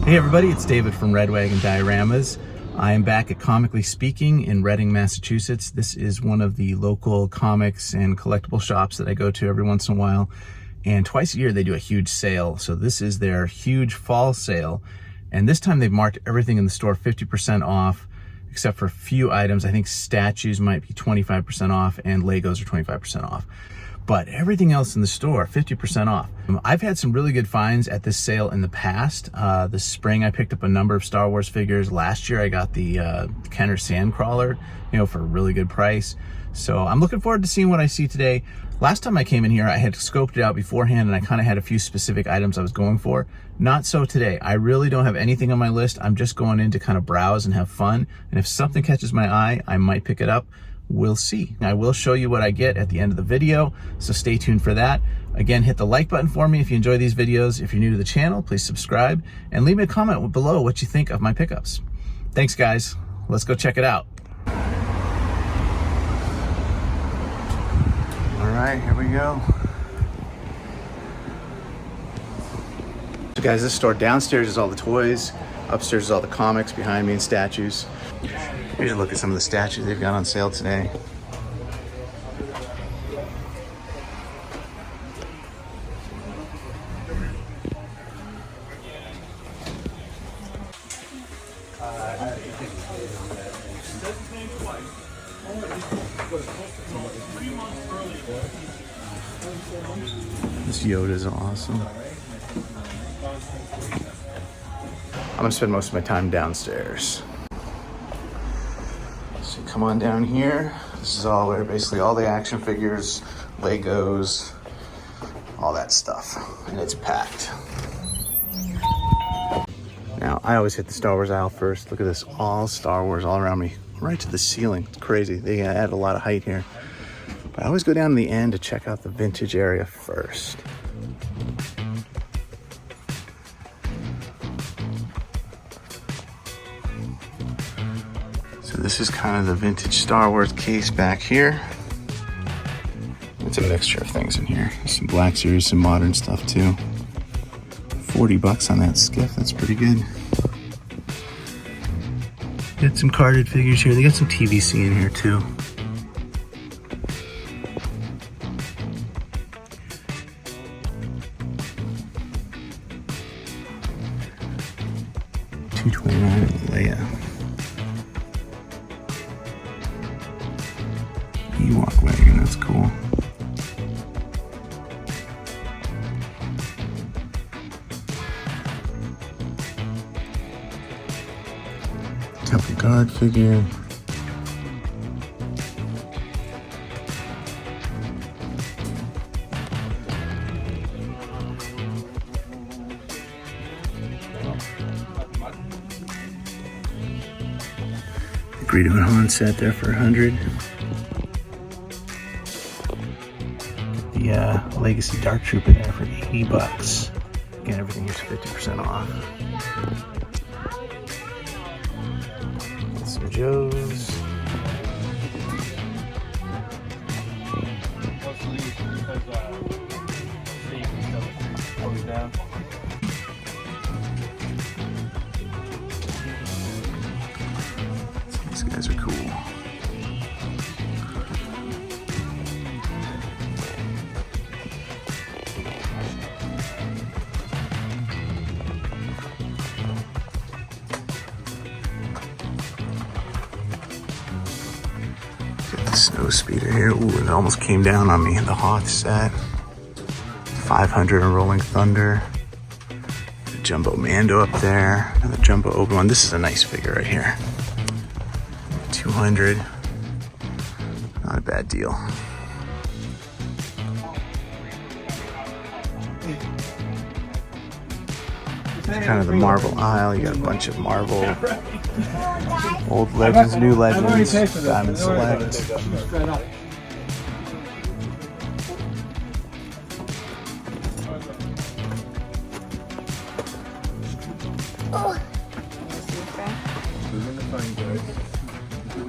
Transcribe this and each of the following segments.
Hey everybody, it's David from Red Wagon Dioramas. I am back at Comically Speaking in Reading, Massachusetts. This is one of the local comics and collectible shops that I go to every once in a while. And twice a year they do a huge sale. So this is their huge fall sale. And this time they've marked everything in the store 50% off, except for a few items. I think statues might be 25% off and Legos are 25% off. But everything else in the store, 50% off. I've had some really good finds at this sale in the past. This spring, I picked up a number of Star Wars figures. Last year, I got the Kenner Sandcrawler, for a really good price. So I'm looking forward to seeing what I see today. Last time I came in here, I had scoped it out beforehand and I kind of had a few specific items I was going for. Not so today. I really don't have anything on my list. I'm just going in to kind of browse and have fun. And if something catches my eye, I might pick it up. We'll see. I will show you what I get at the end of the video, so stay tuned for that. Again, hit the like button for me if you enjoy these videos. If you're new to the channel, please subscribe and leave me a comment below what you think of my pickups. Thanks guys. Let's go check it out. All right, here we go. So guys, this store downstairs is all the toys. Upstairs is all the comics, behind me and statues. Here's a look at some of the statues they've got on sale today. This Yoda's awesome. I'm gonna spend most of my time downstairs. So come on down here. This is all where basically all the action figures, Legos, all that stuff, and it's packed. Now, I always hit the Star Wars aisle first. Look at this, all Star Wars all around me, right to the ceiling. It's crazy. They add a lot of height here. But I always go down to the end to check out the vintage area first. So this is kind of the vintage Star Wars case back here. It's a mixture of things in here. Some Black Series, some modern stuff too. 40 bucks on that skiff, that's pretty good. Got some carded figures here. They got some TVC in here too. $229 Leia. Ewok wagon, that's cool. Temple Guard figure. Greedo and Han sat there for 100. The Legacy Dark Trooper there for 80 bucks. Again, everything here's 50% off. Some Joes. These guys are cool. Snow speeder here. Ooh, it almost came down on me. The Hoth set. 500 and Rolling Thunder. The Jumbo Mando up there. Another Jumbo Obi-Wan. This is a nice figure right here. 200. Not a bad deal. Kind of the Marvel aisle. You got a bunch of Marvel, old Legends, new Legends, Diamond Select.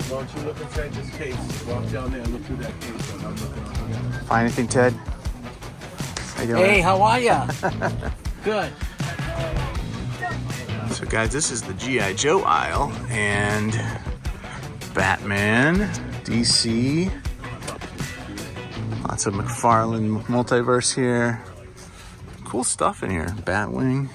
Why don't you look inside this case? Walk down there and look through that case. I'm looking on that. Find anything, Ted? How you doing? Hey, how are ya? Good. So guys, this is the G.I. Joe aisle, and Batman, DC, lots of McFarlane multiverse here. Cool stuff in here. Batwing.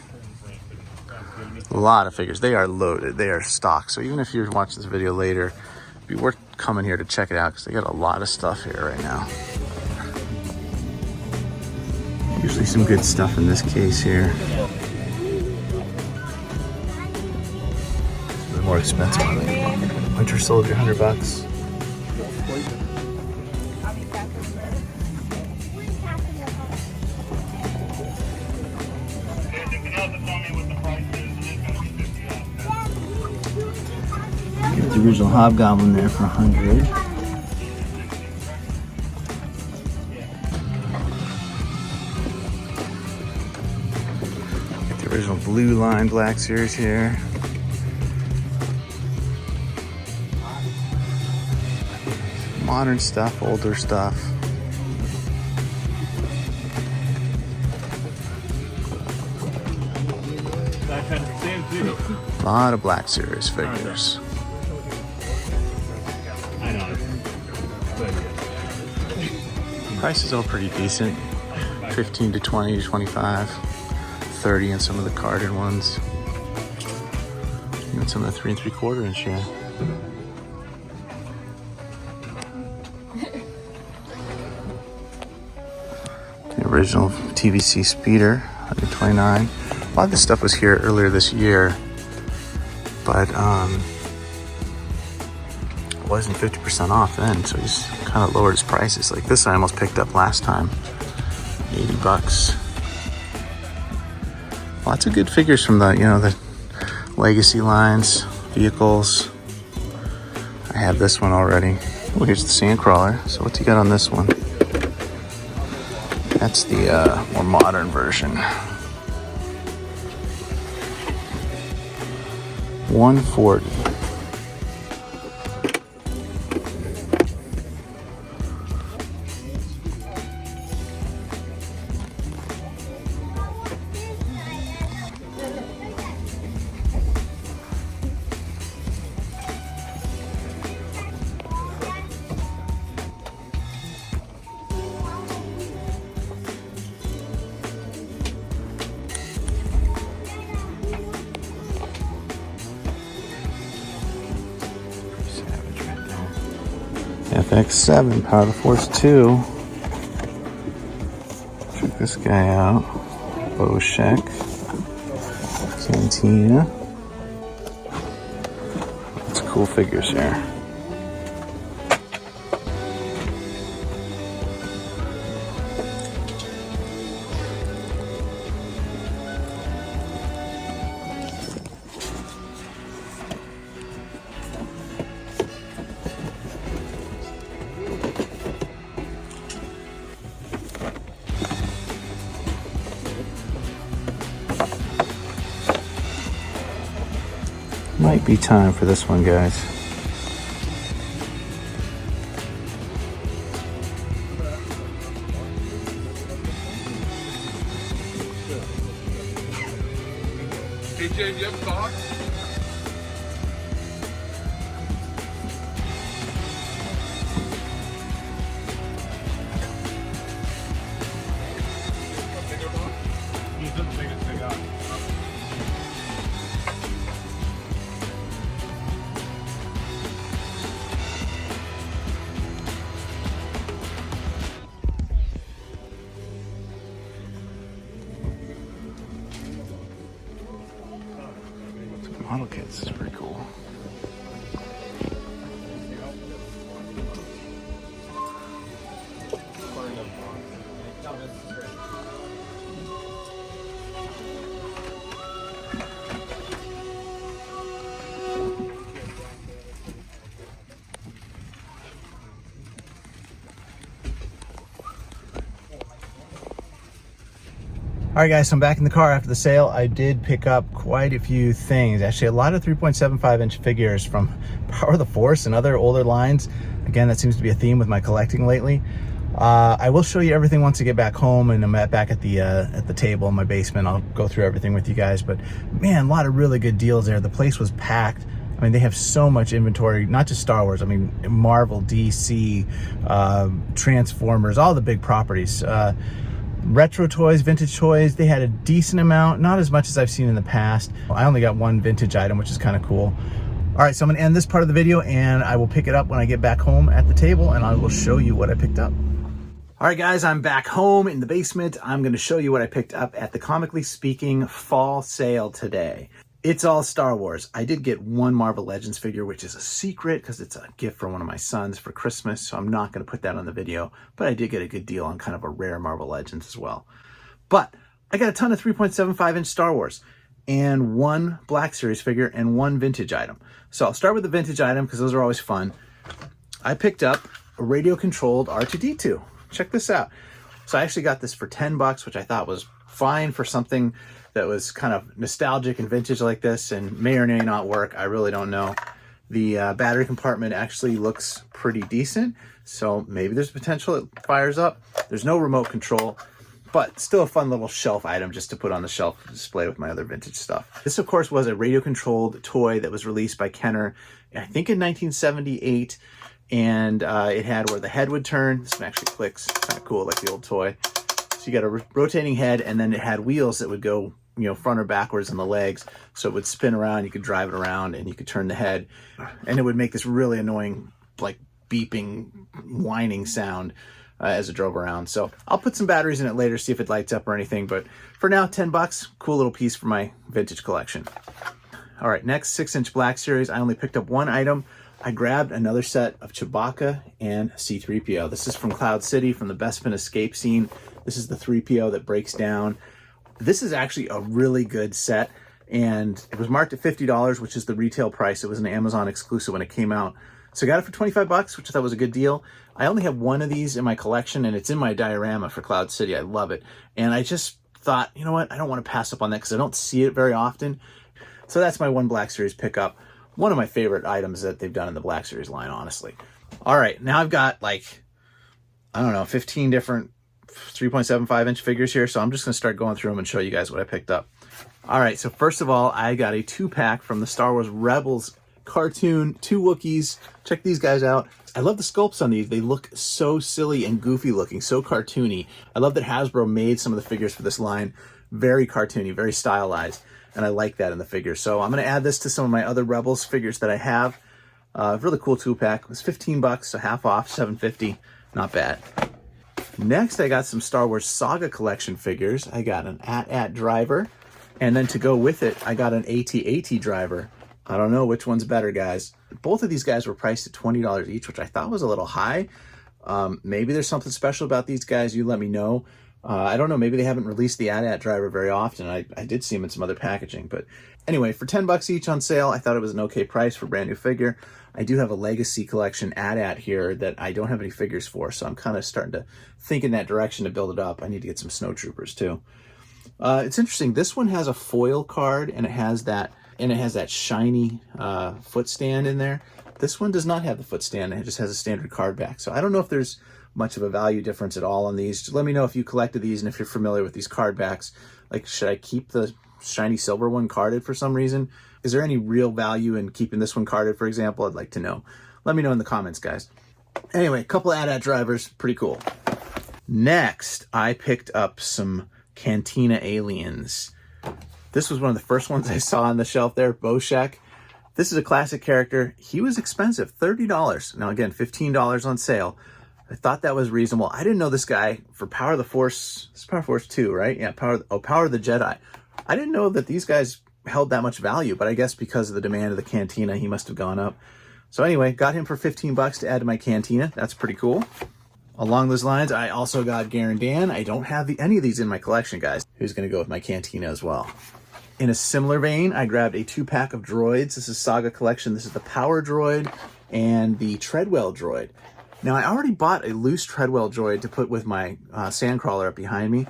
A lot of figures. They are loaded. They are stocked. So even if you're watching this video later, it'd be worth coming here to check it out because they got a lot of stuff here right now. Usually some good stuff in this case here. The more expensive one. Winter Soldier, $100. Get the original Hobgoblin there for $100. Get the original Blue Line Black Series here. Modern stuff, older stuff. A lot of Black Series figures. Prices are pretty decent. 15 to 20 to 25, 30 in some of the carded ones. Even some of the 3 3/4 inch here. The original TVC Speeder, 129. A lot of this stuff was here earlier this year, but it wasn't 50% off then, so he's kind of lowered his prices. Like this I almost picked up last time, $80. Lots of good figures from the, you know, the legacy lines, vehicles. I have this one already. Oh, here's the Sandcrawler. So what's he got on this one? That's the more modern version. $140. FX7, Power of the Force 2. Check this guy out. Boshek. Cantina. It's cool figures here. Might be time for this one, guys. Hey, Jay, you have thoughts? Model kits is pretty cool. All right, guys, so I'm back in the car after the sale. I did pick up quite a few things. Actually, a lot of 3.75 inch figures from Power of the Force and other older lines. Again, that seems to be a theme with my collecting lately. I will show you everything once I get back home and I'm back at the table in my basement. I'll go through everything with you guys. But man, a lot of really good deals there. The place was packed. I mean, they have so much inventory, not just Star Wars. I mean, Marvel, DC, Transformers, all the big properties. Retro toys, vintage toys, they had a decent amount, not as much as I've seen in the past. I only got one vintage item, which is kind of cool. All right, so I'm gonna end this part of the video and I will pick it up when I get back home at the table and I will show you what I picked up. All right, guys, I'm back home in the basement. I'm gonna show you what I picked up at the Comically Speaking fall sale today. It's all Star Wars. I did get one Marvel Legends figure, which is a secret because it's a gift from one of my sons for Christmas, so I'm not going to put that on the video, but I did get a good deal on kind of a rare Marvel Legends as well. But I got a ton of 3.75-inch Star Wars and one Black Series figure and one vintage item. So I'll start with the vintage item because those are always fun. I picked up a radio-controlled R2-D2. Check this out. So I actually got this for 10 bucks, which I thought was fine for something that was kind of nostalgic and vintage like this and may or may not work. I really don't know. The battery compartment actually looks pretty decent, so maybe there's potential it fires up. There's no remote control, but still a fun little shelf item just to put on the shelf to display with my other vintage stuff. This, of course, was a radio-controlled toy that was released by Kenner, I think in 1978, and it had where the head would turn. This one actually clicks, kind of cool, like the old toy. So you got a rotating head, and then it had wheels that would go, you know, front or backwards on the legs, so it would spin around. You could drive it around and you could turn the head and it would make this really annoying, like beeping, whining sound as it drove around. So I'll put some batteries in it later, see if it lights up or anything, but for now, 10 bucks, cool little piece for my vintage collection. All right, next 6-inch Black Series. I only picked up one item. I grabbed another set of Chewbacca and C-3PO. This is from Cloud City, from the Bespin escape scene. This is the 3PO that breaks down. This is actually a really good set, and it was marked at $50, which is the retail price. It was an Amazon exclusive when it came out. So I got it for 25 bucks, which I thought was a good deal. I only have one of these in my collection, and it's in my diorama for Cloud City. I love it. And I just thought, you know what? I don't want to pass up on that because I don't see it very often. So that's my one Black Series pickup. One of my favorite items that they've done in the Black Series line, honestly. All right, now I've got like, I don't know, 15 different 3.75-inch figures here, so I'm just going to start going through them and show you guys what I picked up. All right, so first of all, I got a 2-pack from the Star Wars Rebels cartoon, 2 Wookiees. Check these guys out. I love the sculpts on these. They look so silly and goofy looking, so cartoony. I love that Hasbro made some of the figures for this line very cartoony, very stylized, and I like that in the figures. So I'm going to add this to some of my other Rebels figures that I have. Really cool 2-pack. It was 15 bucks, so half off, $7.50. Not bad. Next, I got some Star Wars Saga Collection figures. I got an AT-AT driver, and then to go with it, I got an AT-AT driver. I don't know which one's better, guys. Both of these guys were priced at $20 each, which I thought was a little high. Maybe there's something special about these guys. You let me know. I don't know. Maybe they haven't released the AT-AT driver very often. I did see them in some other packaging. But anyway, for 10 bucks each on sale, I thought it was an okay price for a brand new figure. I do have a Legacy Collection AT-AT here that I don't have any figures for, so I'm kind of starting to think in that direction to build it up. I need to get some Snow Troopers too. It's interesting. This one has a foil card, and it has that shiny foot stand in there. This one does not have the foot stand. It just has a standard card back. So I don't know if there's much of a value difference at all on these. Just let me know if you collected these and if you're familiar with these card backs. Like, should I keep the shiny silver one carded for some reason? Is there any real value in keeping this one carded, for example? I'd like to know. Let me know in the comments, guys. Anyway, a couple AT-AT drivers, pretty cool. Next, I picked up some Cantina Aliens. This was one of the first ones I saw on the shelf there, Boshek. This is a classic character. He was expensive, $30. Now again, $15 on sale. I thought that was reasonable. I didn't know this guy for Power of the Force. It's Power Force 2, right? Yeah, Power of the Jedi. I didn't know that these guys held that much value, but I guess because of the demand of the Cantina, he must have gone up. So anyway, got him for 15 bucks to add to my Cantina. That's pretty cool. Along those lines, I also got Garandan. I don't have any of these in my collection, guys. Who's going to go with my Cantina as well? In a similar vein, I grabbed a 2-pack of droids. This is Saga Collection. This is the Power Droid and the Treadwell Droid. Now, I already bought a loose Treadwell Droid to put with my Sandcrawler up behind me,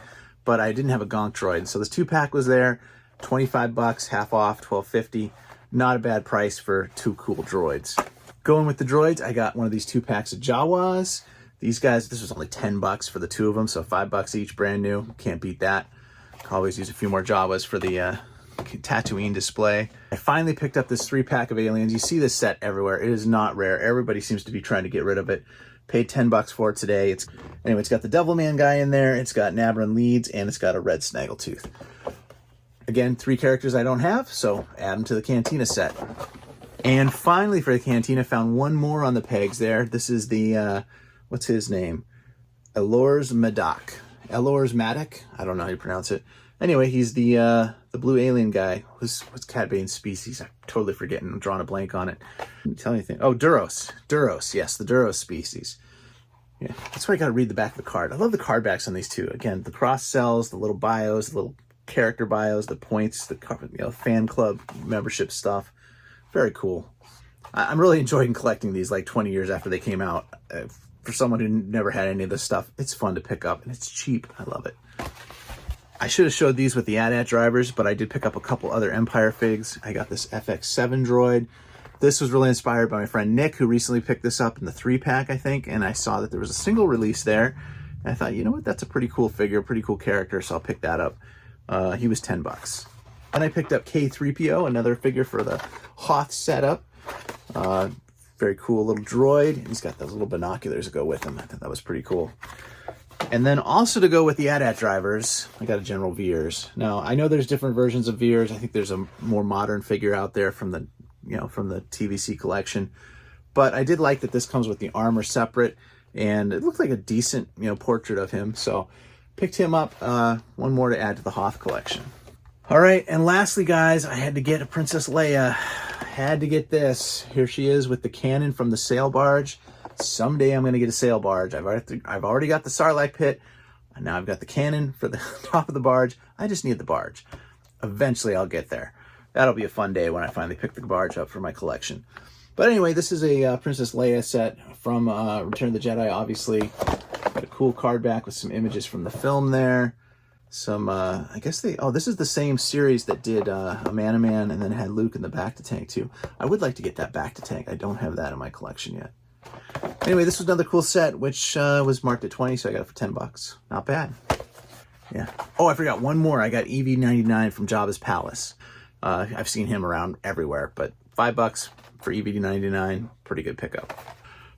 but I didn't have a Gonk Droid. So this 2-pack was there, 25 bucks, half off, $12.50. Not a bad price for 2 cool droids. Going with the droids, I got one of these 2 packs of Jawas. These guys, this was only 10 bucks for the two of them, so 5 bucks each, brand new. Can't beat that. Can always use a few more Jawas for the Tatooine display. I finally picked up this 3-pack of aliens. You see this set everywhere. It is not rare. Everybody seems to be trying to get rid of it. Paid 10 bucks for it today. It's got the Devilman guy in there. It's got Nabron Leeds, and it's got a red Snaggletooth. Again, 3 characters I don't have, so add them to the Cantina set. And finally for the Cantina, found one more on the pegs there. This is the, what's his name? Elors Maddock. Elors Maddock? I don't know how you pronounce it. Anyway, he's the blue alien guy. What's Cad Bane's species? I'm totally forgetting. I'm drawing a blank on it. Didn't tell anything. Oh, Duros. Duros, yes, the Duros species. Yeah, that's why I got to read the back of the card. I love the card backs on these two. Again, the cross cells, the little bios, the little character bios, the points, the fan club membership stuff. Very cool. I'm really enjoying collecting these like 20 years after they came out. For someone who never had any of this stuff, it's fun to pick up, and it's cheap. I love it. I should have showed these with the AT-AT drivers, but I did pick up a couple other Empire figs. I got this FX7 droid. This was really inspired by my friend Nick, who recently picked this up in the 3-pack, I think, and I saw that there was a single release there. And I thought, you know what, that's a pretty cool figure, pretty cool character, so I'll pick that up. He was 10 bucks. And I picked up K3PO, another figure for the Hoth setup. Very cool little droid. He's got those little binoculars that go with him. I thought that was pretty cool. And then also to go with the AT-AT drivers, I got a General Veers. Now, I know there's different versions of Veers. I think there's a more modern figure out there from the, from the TVC collection. But I did like that this comes with the armor separate, and it looked like a decent, portrait of him. So picked him up. One more to add to the Hoth collection. All right, and lastly, guys, I had to get a Princess Leia. Had to get this. Here she is with the cannon from the sail barge. Someday I'm going to get a sail barge. I've already got the Sarlacc pit, and now I've got the cannon for the top of the barge. I just need the barge. Eventually I'll get there. That'll be a fun day when I finally pick the barge up for my collection. But anyway, this is a Princess Leia set from Return of the Jedi, obviously. Got a cool card back with some images from the film there. Some, I guess this is the same series that did a Man and then had Luke in the Bacta tank too. I would like to get that Bacta tank. I don't have that in my collection yet. Anyway, this was another cool set, which was marked at 20, so I got it for 10 bucks. Not bad. Yeah. Oh, I forgot one more. I got EV99 from Jabba's Palace. I've seen him around everywhere, but 5 bucks for EV99, pretty good pickup.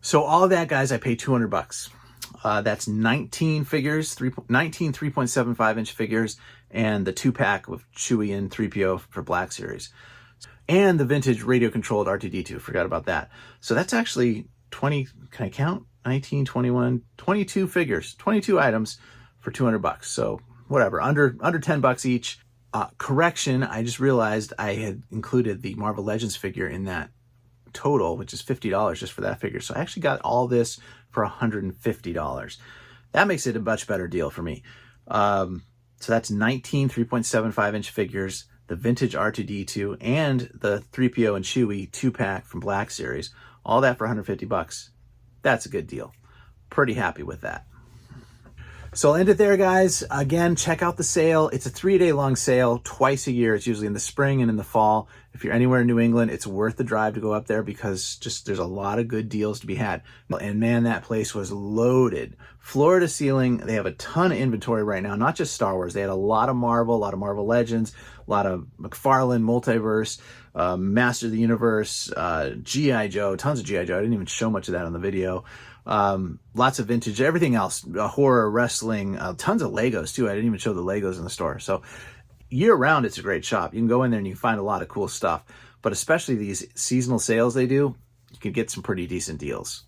So all of that, guys, I paid 200 bucks. That's 19 figures, 19 3.75-inch figures, and the 2-pack with Chewie and 3PO for Black Series. And the vintage radio-controlled R2-D2, forgot about that. So that's actually 20, can I count? 19, 21, 22 figures, 22 items for 200 bucks. So whatever, under 10 bucks each. Correction, I just realized I had included the Marvel Legends figure in that total, which is $50 just for that figure. So I actually got all this for $150. That makes it a much better deal for me. So that's 19 3.75-inch figures, the vintage R2-D2, and the 3PO and Chewie 2-pack from Black Series. All that for 150 bucks. That's a good deal. Pretty happy with that. So I'll end it there, guys. Again, check out the sale. It's a 3-day long sale, twice a year. It's usually in the spring and in the fall. If you're anywhere in New England, it's worth the drive to go up there because there's a lot of good deals to be had. And man, that place was loaded. Floor to ceiling. They have a ton of inventory right now, not just Star Wars. They had a lot of Marvel Legends, a lot of McFarlane Multiverse, Master of the Universe, G.I. Joe, tons of G.I. Joe. I didn't even show much of that on the video. Lots of vintage, everything else, horror, wrestling, tons of Legos too. I didn't even show the Legos in the store. So year round, it's a great shop. You can go in there and you can find a lot of cool stuff, but especially these seasonal sales they do, you can get some pretty decent deals.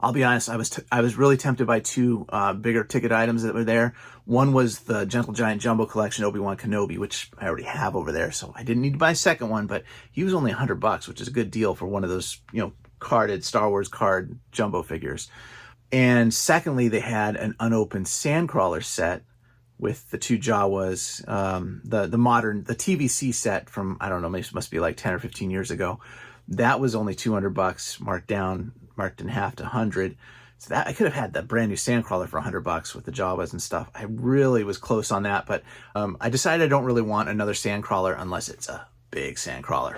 I'll be honest, I was really tempted by 2 bigger ticket items that were there. One was the Gentle Giant Jumbo Collection Obi-Wan Kenobi, which I already have over there, so I didn't need to buy a second one, but he was only $100, which is a good deal for one of those, carded Star Wars card jumbo figures. And secondly, they had an unopened Sandcrawler set with the 2 Jawas, the TVC set from, I don't know, must be like 10 or 15 years ago. That was only $200, marked in half to 100. So that I could have had that brand new Sandcrawler for $100 with the Jawas and stuff. I really was close on that, but I decided I don't really want another Sandcrawler unless it's a big Sandcrawler.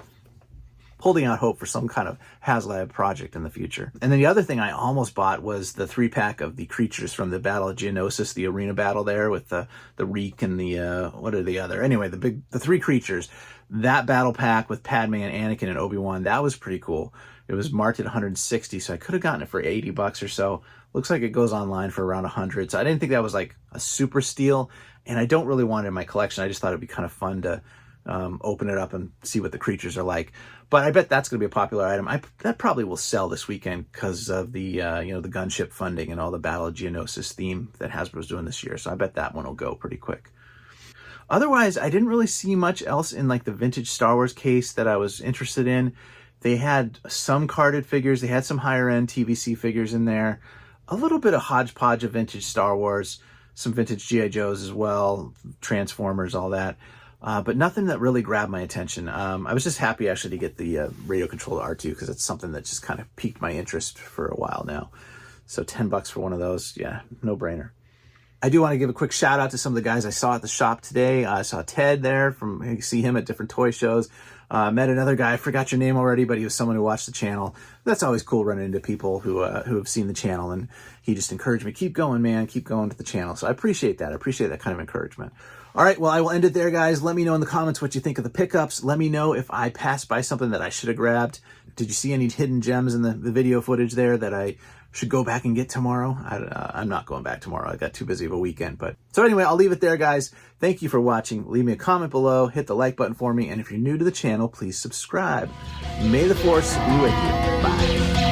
holding out hope for some kind of HasLab project in the future. And then the other thing I almost bought was the 3-pack of the creatures from the Battle of Geonosis, the arena battle there with the Reek and the, what are the other? Anyway, the 3 creatures. That battle pack with Padme and Anakin and Obi-Wan, that was pretty cool. It was marked at 160, so I could have gotten it for 80 bucks or so. Looks like it goes online for around 100, so I didn't think that was like a super steal, and I don't really want it in my collection. I just thought it'd be kind of fun to open it up and see what the creatures are like. But I bet that's going to be a popular item. That probably will sell this weekend because of the the gunship funding and all the Battle of Geonosis theme that Hasbro's doing this year. So I bet that one will go pretty quick. Otherwise, I didn't really see much else in like the vintage Star Wars case that I was interested in. They had some carded figures. They had some higher end TVC figures in there. A little bit of hodgepodge of vintage Star Wars, some vintage G.I. Joes as well, Transformers, all that. But nothing that really grabbed my attention. I was just happy actually to get the radio controlled R2 because it's something that just kind of piqued my interest for a while now. So 10 bucks for one of those, yeah, no brainer. I do want to give a quick shout out to some of the guys I saw at the shop today. I saw Ted there you see him at different toy shows. Met another guy, I forgot your name already, but he was someone who watched the channel. That's always cool running into people who have seen the channel, and he just encouraged me, keep going, man, keep going to the channel. So I appreciate that. I appreciate that kind of encouragement. All right, well, I will end it there, guys. Let me know in the comments what you think of the pickups. Let me know if I passed by something that I should have grabbed. Did you see any hidden gems in the video footage there that I should go back and get tomorrow? I'm not going back tomorrow. I got too busy of a weekend. So anyway, I'll leave it there, guys. Thank you for watching. Leave me a comment below. Hit the like button for me. And if you're new to the channel, please subscribe. May the Force be with you. Bye.